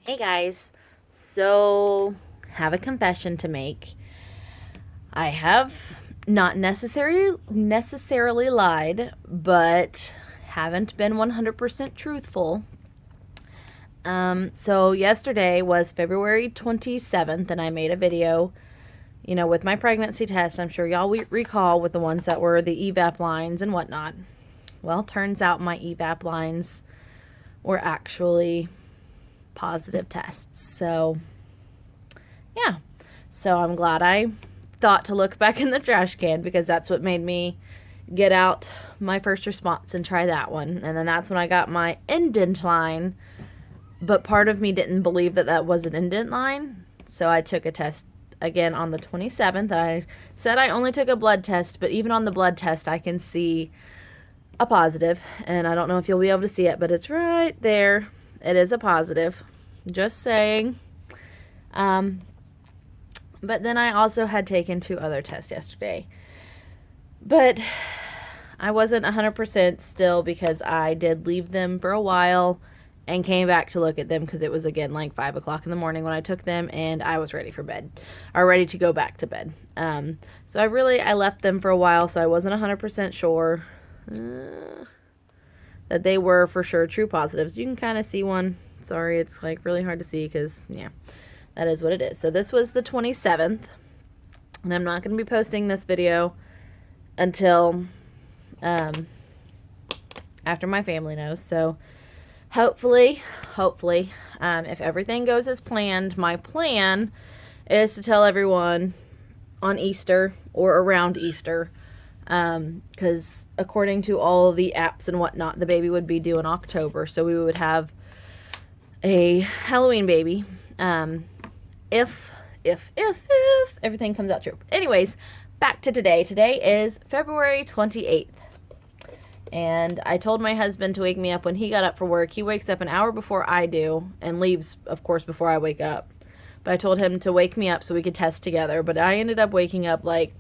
Hey guys, so have a confession to make. I have not necessarily lied, but haven't been 100% truthful. So yesterday was February 27th, and I made a video, with my pregnancy test. I'm sure y'all recall, with the ones that were the evap lines and whatnot. Well, turns out my evap lines were actually positive tests. So, yeah. So I'm glad I thought to look back in the trash can, because that's what made me get out my first response and try that one. And then that's when I got my indent line. But part of me didn't believe that that was an indent line. So I took a test again on the 27th. I said I only took a blood test, but even on the blood test, I can see a positive. And I don't know if you'll be able to see it, but it's right there. It is a positive. Just saying. But then I also had taken 2 other tests yesterday. But I wasn't 100% still, because I did leave them for a while and came back to look at them, because it was again like 5 o'clock in the morning when I took them, and I was ready for bed, or ready to go back to bed. So I left them for a while, so I wasn't 100% sure that they were for sure true positives. You can kind of see one. Sorry, it's like really hard to see, because yeah, that is what it is. So this was the 27th, and I'm not going to be posting this video until after my family knows. So hopefully, if everything goes as planned, my plan is to tell everyone on Easter or around Easter, because according to all the apps and whatnot, the baby would be due in October, so we would have a Halloween baby, if everything comes out true. Anyways, back to today. Today is February 28th. And I told my husband to wake me up when he got up for work. He wakes up an hour before I do and leaves, of course, before I wake up. But I told him to wake me up so we could test together. But I ended up waking up like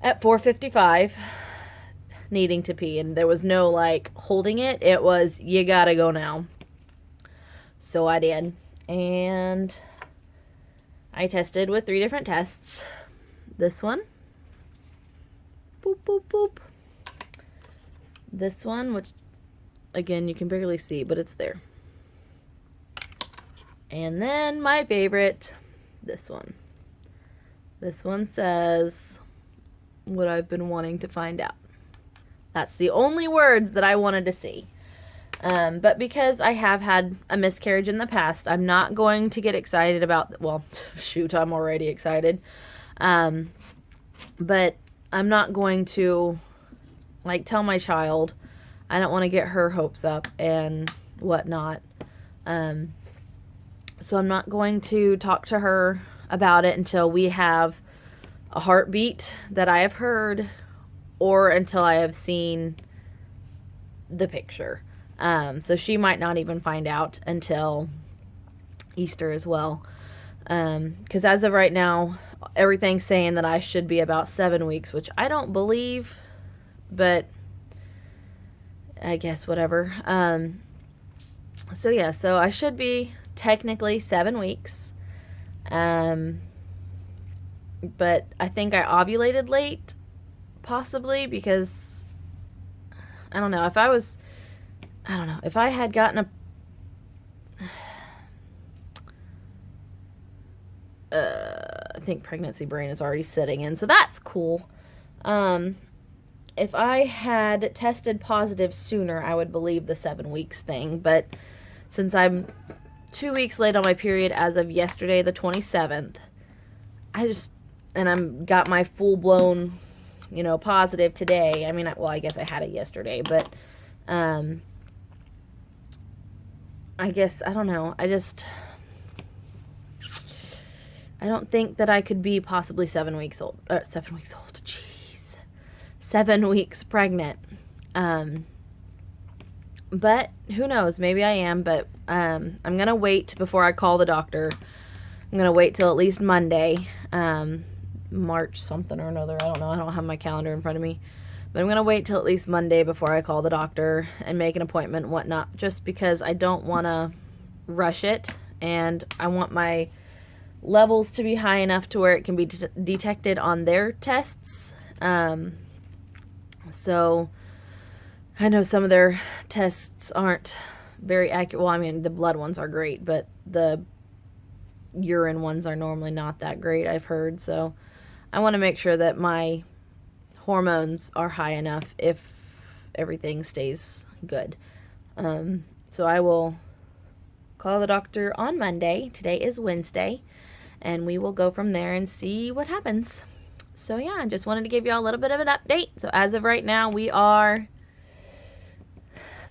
at 4:55, needing to pee. And there was no like holding it. It was, you gotta go now. So I did. And I tested with 3 different tests. This one. Boop, boop, boop. This one, which, again, you can barely see, but it's there. And then my favorite, this one. This one says what I've been wanting to find out. That's the only words that I wanted to see. But because I have had a miscarriage in the past, I'm not going to get excited about, well, shoot, I'm already excited. But I'm not going to like tell my child. I don't want to get her hopes up and whatnot. So I'm not going to talk to her about it until we have a heartbeat that I have heard, or until I have seen the picture. So she might not even find out until Easter as well. Because as of right now, everything's saying that I should be about 7 weeks, which I don't believe, but I guess whatever. So yeah, so I should be technically 7 weeks. But I think I ovulated late, possibly, because I don't know, if I had gotten I think pregnancy brain is already setting in, so that's cool. If I had tested positive sooner, I would believe the 7 weeks thing. But since I'm 2 weeks late on my period as of yesterday, the 27th, I'm got my full blown, positive today. I mean, I guess I had it yesterday, but I guess, I don't know. I don't think that I could be possibly 7 weeks old. 7 weeks old. Jeez. 7 weeks pregnant. But who knows? Maybe I am. But I'm going to wait before I call the doctor. I'm going to wait till at least Monday. March something or another. I don't know. I don't have my calendar in front of me. But I'm going to wait till at least Monday before I call the doctor and make an appointment and whatnot. Just because I don't want to rush it, and I want my levels to be high enough to where it can be detected on their tests. So I know some of their tests aren't very accurate. Well, I mean, the blood ones are great, but the urine ones are normally not that great, I've heard. So I want to make sure that my hormones are high enough if everything stays good. So I will call the doctor on Monday. Today is Wednesday, and we will go from there and see what happens. So yeah, I just wanted to give you all a little bit of an update. So as of right now, we are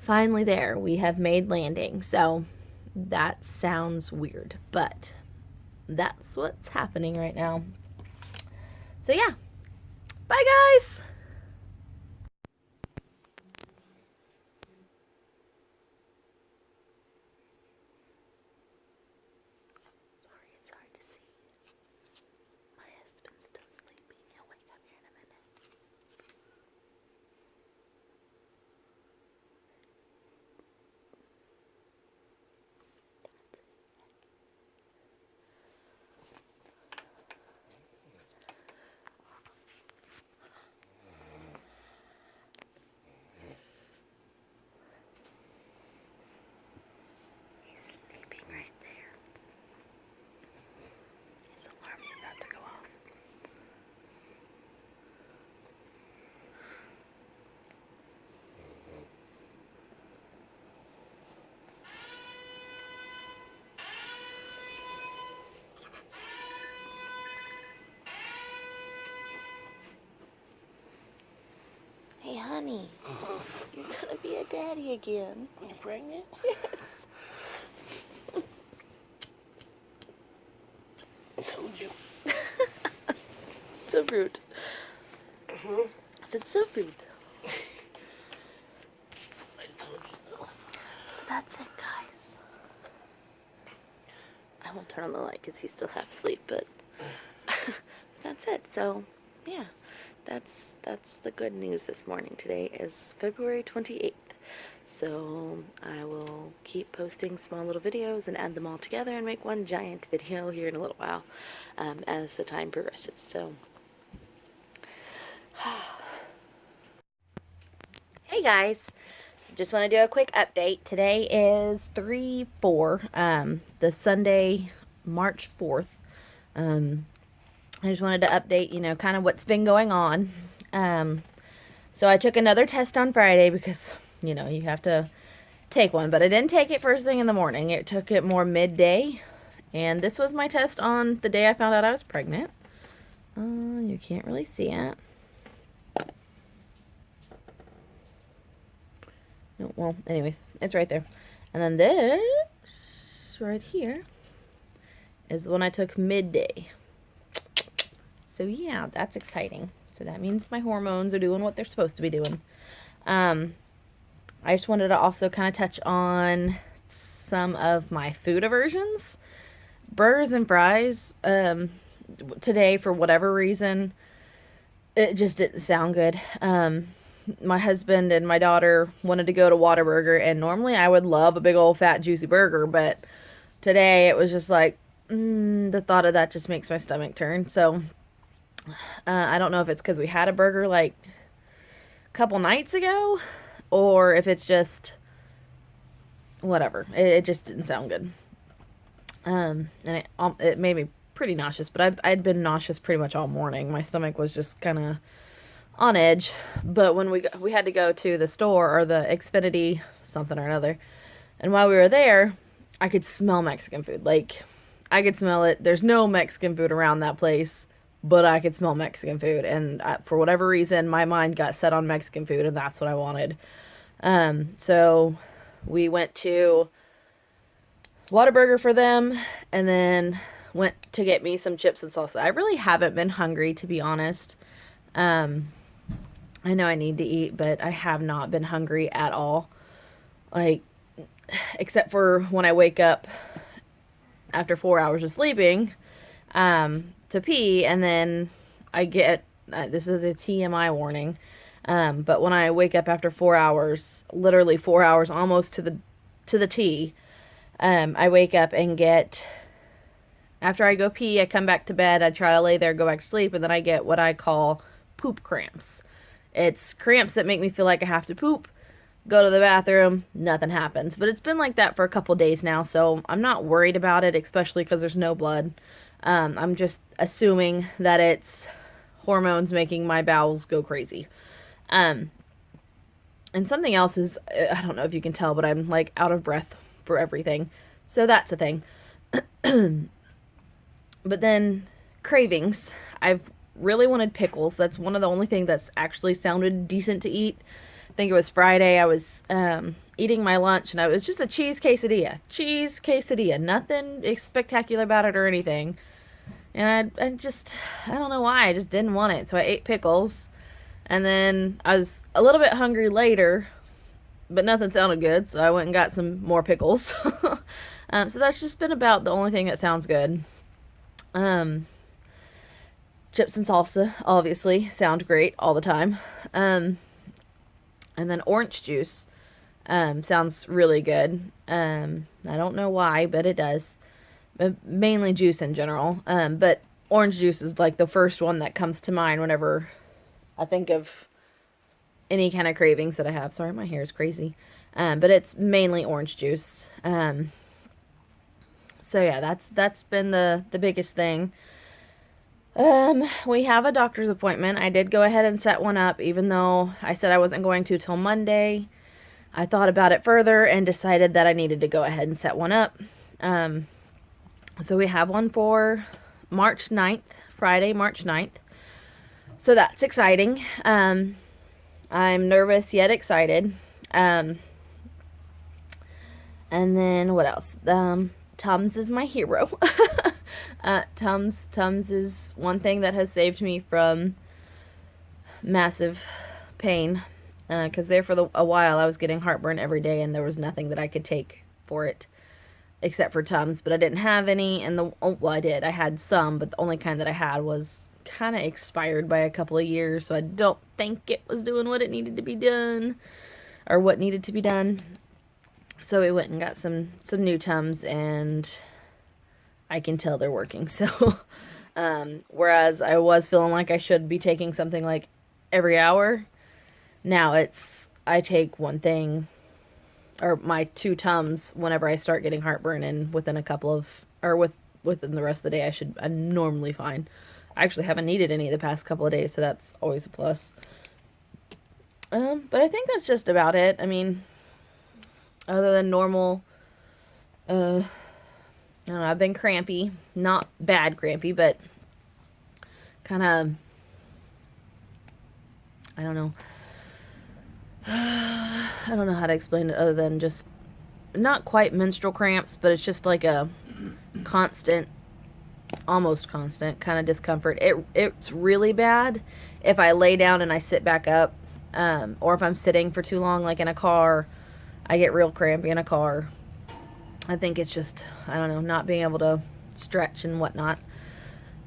finally there. We have made landing. So that sounds weird, but that's what's happening right now. So yeah, bye guys. Sorry, it's hard to see. My husband's still sleeping. He'll wake up here in a minute. He's sleeping right there. His alarm's about to go off. Hey, honey, you're gonna be a daddy again. You pregnant? Yes. I told you. So rude. Mm-hmm. I said so rude. I told you so. So that's it, guys. I won't turn on the light because he's still half asleep, but that's it. So, yeah, that's the good news this morning. Today is February 28th. So I will keep posting small little videos and add them all together and make one giant video here in a little while as the time progresses. So, hey guys. So just want to do a quick update. Today is 3/4, the Sunday, March 4th. I just wanted to update, kind of what's been going on. So I took another test on Friday because, you have to take one, but I didn't take it first thing in the morning. It took it more midday, and this was my test on the day I found out I was pregnant. You can't really see it. No, well, anyways, it's right there. And then this right here is the one I took midday. So yeah, that's exciting. So that means my hormones are doing what they're supposed to be doing. I just wanted to also kind of touch on some of my food aversions. Burgers and fries. Today, for whatever reason, it just didn't sound good. My husband and my daughter wanted to go to Whataburger, and normally I would love a big old fat juicy burger, but today it was just like, the thought of that just makes my stomach turn. So I don't know if it's because we had a burger like a couple nights ago, or if it's just whatever. It just didn't sound good. And it made me pretty nauseous, but I'd been nauseous pretty much all morning. My stomach was just kind of on edge. But when we had to go to the store, or the Xfinity something or another, and while we were there, I could smell Mexican food. Like, I could smell it. There's no Mexican food around that place, but I could smell Mexican food, and for whatever reason, my mind got set on Mexican food, and that's what I wanted. So we went to Whataburger for them, and then went to get me some chips and salsa. I really haven't been hungry, to be honest. I know I need to eat, but I have not been hungry at all. Like, except for when I wake up after 4 hours of sleeping, to pee, and then I get, this is a TMI warning, but when I wake up after 4 hours, literally 4 hours, almost to the T, I wake up and get, after I go pee, I come back to bed, I try to lay there, go back to sleep, and then I get what I call poop cramps. It's cramps that make me feel like I have to poop, go to the bathroom, nothing happens. But it's been like that for a couple days now, so I'm not worried about it, especially because there's no blood. I'm just assuming that it's hormones making my bowels go crazy. And something else is, I don't know if you can tell, but I'm like out of breath for everything. So that's a thing. But then cravings. I've really wanted pickles. That's one of the only things that's actually sounded decent to eat. I think it was Friday. I was eating my lunch, and it was just a cheese quesadilla. Cheese quesadilla. Nothing spectacular about it or anything. And I don't know why. I just didn't want it. So I ate pickles. And then I was a little bit hungry later, but nothing sounded good. So I went and got some more pickles. So that's just been about the only thing that sounds good. Chips and salsa, obviously, sound great all the time. And then orange juice sounds really good. I don't know why, but it does. Mainly juice in general. But orange juice is like the first one that comes to mind whenever I think of any kind of cravings that I have. Sorry, my hair is crazy. But it's mainly orange juice. So yeah, that's been the biggest thing. We have a doctor's appointment. I did go ahead and set one up, even though I said I wasn't going to till Monday. I thought about it further and decided that I needed to go ahead and set one up. So we have one for March 9th, Friday, March 9th. So that's exciting. I'm nervous yet excited. And then what else? Tums is my hero. Tums is one thing that has saved me from massive pain. Because there for a while I was getting heartburn every day, and there was nothing that I could take for it except for Tums. But I didn't have any, and I did. I had some, but the only kind that I had was kind of expired by a couple of years, so I don't think it was doing what it needed to be done, or what needed to be done. So we went and got some new Tums, and I can tell they're working. So, whereas I was feeling like I should be taking something like every hour, now I take one thing, or my 2 Tums whenever I start getting heartburn, and within within the rest of the day I'm normally fine. I actually haven't needed any the past couple of days, so that's always a plus. But I think that's just about it. I mean, other than normal, I don't know, I've been crampy. Not bad crampy, but kind of, I don't know. I don't know how to explain it other than just not quite menstrual cramps, but it's just like a constant, almost constant kind of discomfort. It's really bad if I lay down and I sit back up, or if I'm sitting for too long, like in a car. I get real crampy in a car. I think it's just, I don't know, not being able to stretch and whatnot.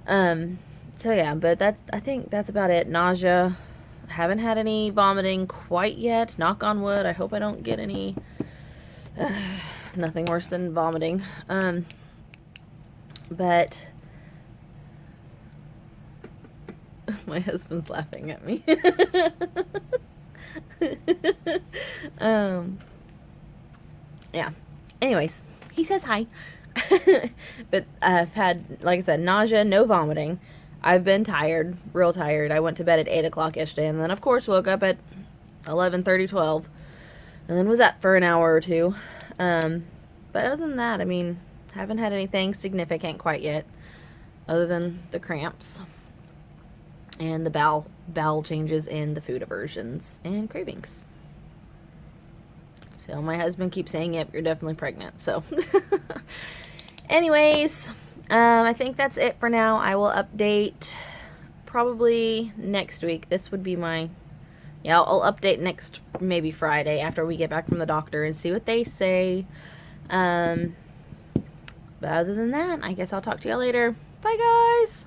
So yeah, but I think that's about it. Nausea. Haven't had any vomiting quite yet. Knock on wood. I hope I don't get any. Nothing worse than vomiting. But my husband's laughing at me. Yeah. Anyways, he says hi. But I've had, like I said, nausea, no vomiting. I've been tired, real tired. I went to bed at 8 o'clock yesterday, and then, of course, woke up at 11:30, 12, and then was up for an hour or two. But other than that, I mean, haven't had anything significant quite yet, other than the cramps and the bowel changes and the food aversions and cravings. So my husband keeps saying, yep, you're definitely pregnant. So anyways, I think that's it for now. I will update probably next week. This would be I'll update next, maybe Friday, after we get back from the doctor and see what they say. But other than that, I guess I'll talk to y'all later. Bye, guys!